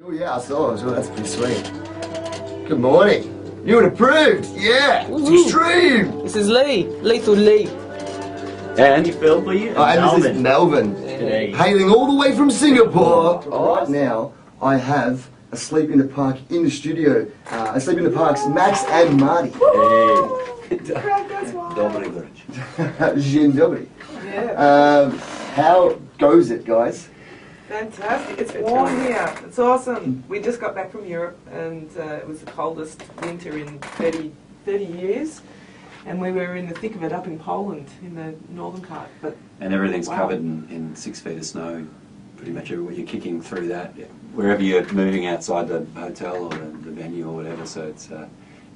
Oh yeah, I saw it. Well, that's pretty sweet. Good morning. You approved? Yeah. It's extreme. This is Lee. Lethal Lee. And Phil for you. And this is Melbourne. Today. Hailing all the way from Singapore. Right now, I have Asleep in the Park in the studio. Asleep in the Park's Max and Marty. Dobry Bridge. Dzień dobry. Yeah. How goes it, guys? Fantastic. It's warm here. It's awesome. We just got back from Europe and it was the coldest winter in 30 years. And we were in the thick of it up in Poland, in the northern part. And everything's covered in 6 feet of snow. Pretty much everywhere. You're kicking through that. Wherever you're moving outside the hotel or the venue or whatever. So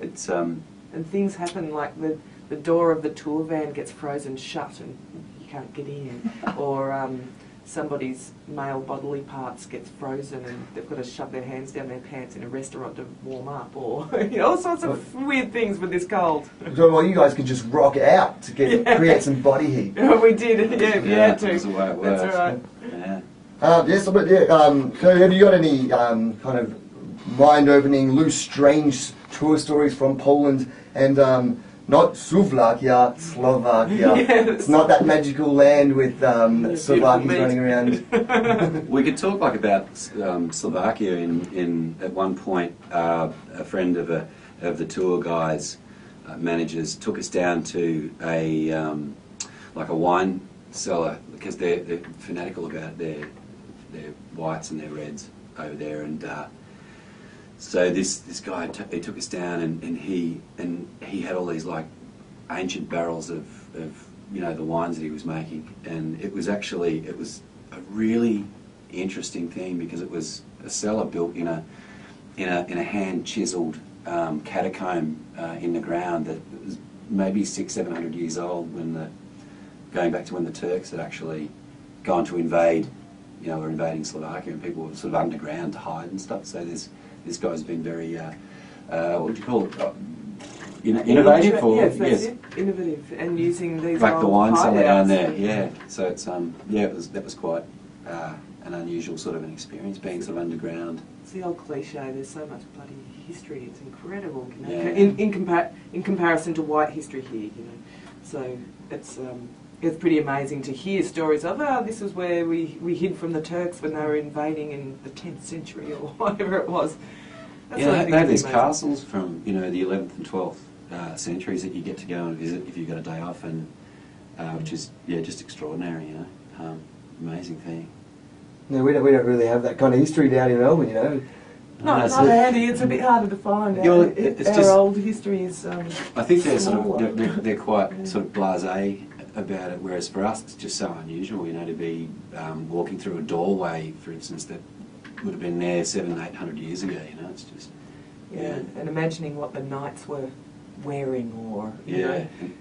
it's and things happen like the door of the tour van gets frozen shut and you can't get in. Or somebody's male bodily parts gets frozen and they've got to shove their hands down their pants in a restaurant to warm up, or all sorts of weird things with this cold. So, well, you guys could just rock out to create some body heat. We did, yeah, we had to. That's the way it works. That's all right. Yeah. Yes, but yeah. So, have you got any kind of mind-opening, loose, strange tour stories from Poland and? Not Slovakia. Yes. It's not that magical land with Slovakians running around. We could talk about Slovakia at one point. A friend of the tour guys managers took us down to a wine cellar because they're fanatical about their whites and their reds over there, and so this guy he took us down and he had all these like ancient barrels of the wines that he was making, and it was a really interesting thing because it was a cellar built in a hand chiseled catacomb in the ground that was maybe 600-700 years old going back to when the Turks had actually gone to invade, were invading Slovakia, and people were sort of underground to hide and stuff. So this guy's been very, what would you call it? Innovative, yes, innovative, and using these like the wine cellar down there. hideouts. Yeah, so it's that was quite an unusual sort of an experience, being sort of underground. It's the old cliche. There's so much bloody history. It's incredible, Yeah. in comparison to white history here. So it's pretty amazing to hear stories of, this is where we hid from the Turks when they were invading in the 10th century or whatever it was. They have these castles from the 11th and 12th centuries that you get to go and visit if you've got a day off, and which is just extraordinary. Amazing thing. No, we don't really have that kind of history down in Melbourne. Not handy. It's a bit harder to find. Our old history is. I think they're quite sort of blasé about it, whereas for us it's just so unusual, to be walking through a doorway, for instance, that would have been there 700-800 years ago. It's just and imagining what the knights were wearing, or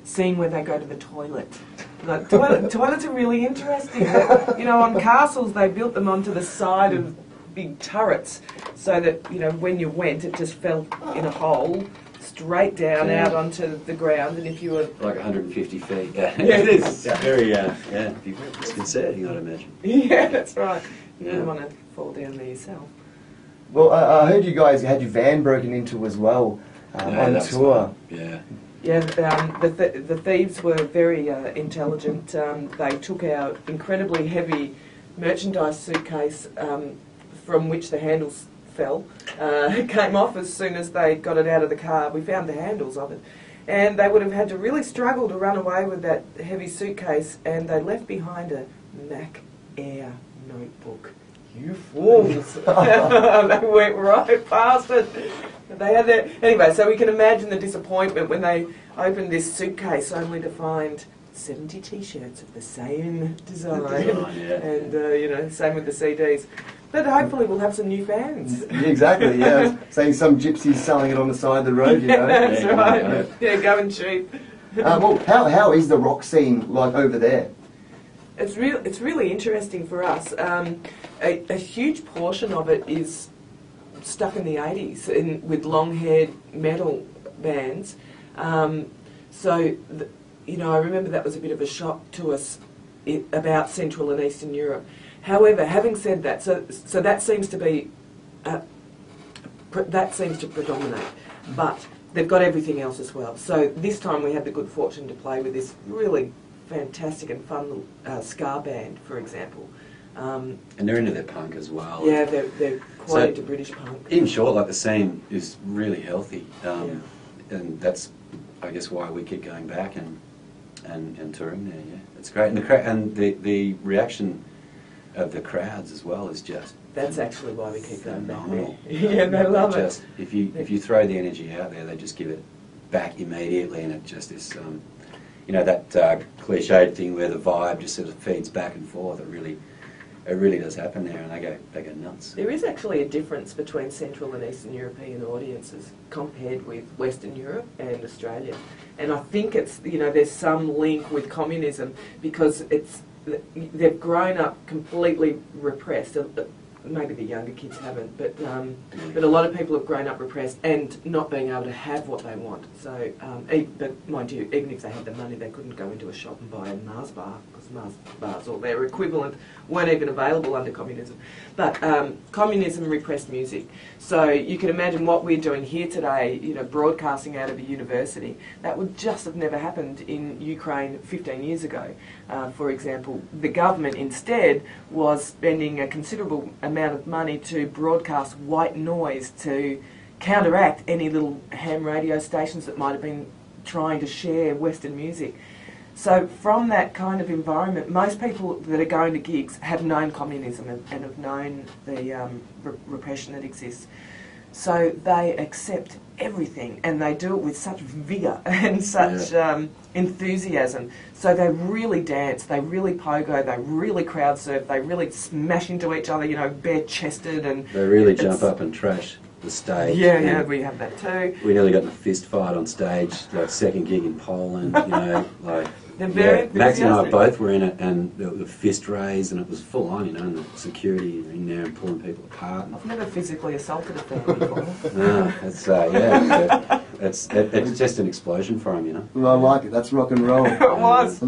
seeing where they go to the toilet. Like, toilets are really interesting. On castles they built them onto the side of big turrets, so that when you went, it just fell in a hole straight down out onto the ground, and if you were like 150 feet, it is very disconcerting, I'd imagine. Yeah, that's right. You don't want to fall down there yourself. Well, I heard you guys had your van broken into as well on tour. Yeah, the thieves were very intelligent. They took our incredibly heavy merchandise suitcase, from which the handles fell. It came off as soon as they got it out of the car. We found the handles of it. And they would have had to really struggle to run away with that heavy suitcase, and they left behind a Mac Air notebook. You fools! They went right past it. They had their... Anyway, so we can imagine the disappointment when they opened this suitcase only to find 70 T-shirts of the same design. And, same with the CDs. But hopefully we'll have some new fans. Yeah, exactly, yeah. Saying some gypsies selling it on the side of the road, That's right. Yeah, going cheap. Well, how is the rock scene like over there? It's really interesting for us. A huge portion of it is stuck in the 80s with long-haired metal bands. I remember that was a bit of a shock to us about Central and Eastern Europe. However, having said that, so that seems to be that seems to predominate. But they've got everything else as well. So this time we had the good fortune to play with this really fantastic and fun ska band, for example. And they're into their punk as well. Yeah, they're quite into British punk. In short, like the scene is really healthy, and that's, I guess, why we keep going back and touring there. Yeah, it's great, and the reaction of the crowds as well is just. That's actually why we keep going back there. Yeah, they love it. If you throw the energy out there, they just give it back immediately, and it just is. You know, that cliched thing where the vibe just sort of feeds back and forth. It really does happen there, and they go nuts. There is actually a difference between Central and Eastern European audiences compared with Western Europe and Australia, and I think it's, you know, there's some link with communism because they've grown up completely repressed. Maybe the younger kids haven't, but a lot of people have grown up repressed and not being able to have what they want. So, but mind you, even if they had the money, they couldn't go into a shop and buy a Mars bar because Mars bars or their equivalent weren't even available under communism. But communism repressed music. So you can imagine what we're doing here today, you know, broadcasting out of a university. That would just have never happened in Ukraine 15 years ago. For example, the government instead was spending a considerable amount of money to broadcast white noise to counteract any little ham radio stations that might have been trying to share Western music. So from that kind of environment, most people that are going to gigs have known communism and have known the repression that exists. So they accept everything, and they do it with such vigour and such enthusiasm. So they really dance, they really pogo, they really crowd surf, they really smash into each other, you know, bare-chested, and they really jump up and trash the stage. Yeah, we have that too. We nearly got in a fist fight on stage, like second gig in Poland, you know, like. They're very Max and I both were in it, and the fist raised, and it was full on, you know, and the security were in there and pulling people apart. I've never physically assaulted a fan before. No, it's just an explosion for him, you know. Well, I like it. That's rock and roll. It was.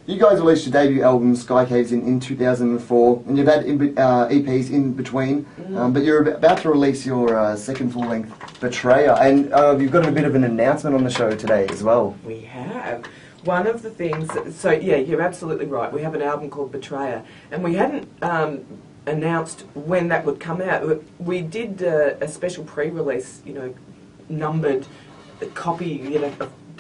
You guys released your debut album, Sky Caves, in 2004, and you've had EPs in between, but you're about to release your second full-length, Betrayer, and you've got a bit of an announcement on the show today as well. We have. One of the things, so yeah, you're absolutely right. We have an album called Betrayer, and we hadn't announced when that would come out. We did a special pre-release, you know, numbered copy, you know,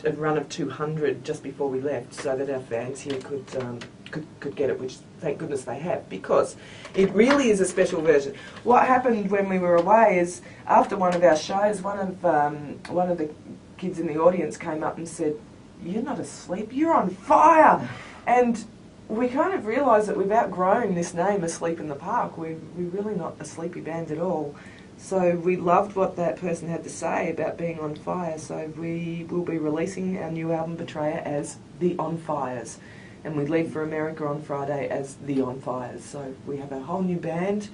a run of 200 just before we left, so that our fans here could get it, which thank goodness they have, because it really is a special version. What happened when we were away is, after one of our shows, one of the kids in the audience came up and said, "You're not asleep, you're on fire!" And we kind of realised that we've outgrown this name, Asleep in the Park. We're really not a sleepy band at all. So we loved what that person had to say about being on fire, so we will be releasing our new album, Betrayer, as The On Fires. And we leave for America on Friday as The On Fires. So we have a whole new band,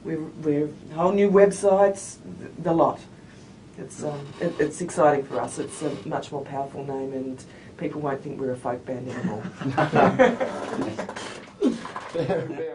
we're whole new websites, the lot. It's exciting for us. It's a much more powerful name, and people won't think we're a folk band anymore. Fair.